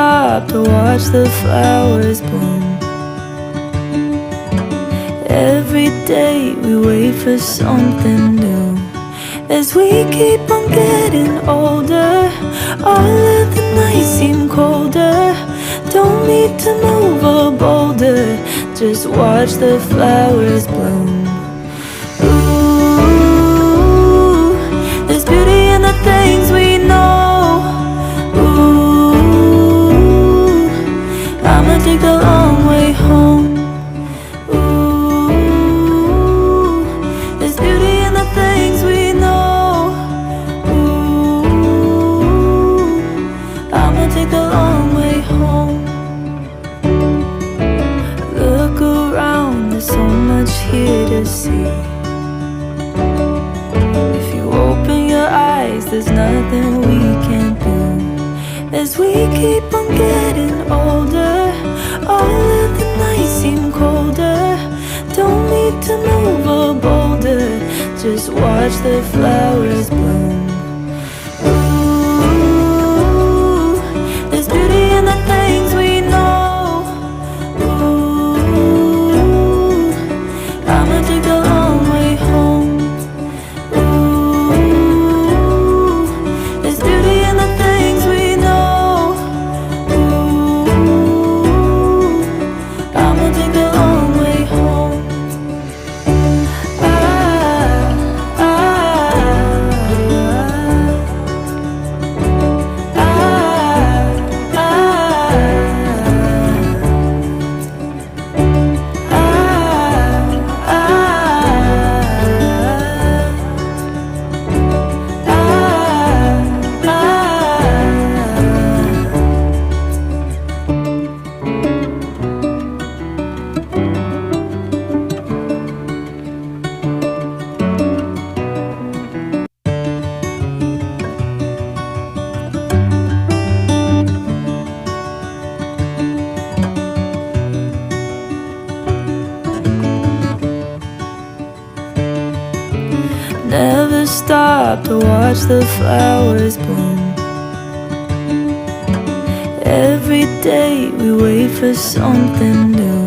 stop to watch the flowers bloom. Every day we wait for something new. As we keep on getting older, all of the nights seem colder. Don't need to move a boulder, just watch the flowers bloom. Ooh, there's beauty in the things we know. Ooh, I'ma take the long way home. Take the long way home. Look around, there's so much here to see. If you open your eyes, there's nothing we can't do. As we keep on getting older, all of the nights seem colder. Don't need to move a boulder, just watch the flowers bloom. Never stop to watch the flowers bloom. Every day we wait for something new.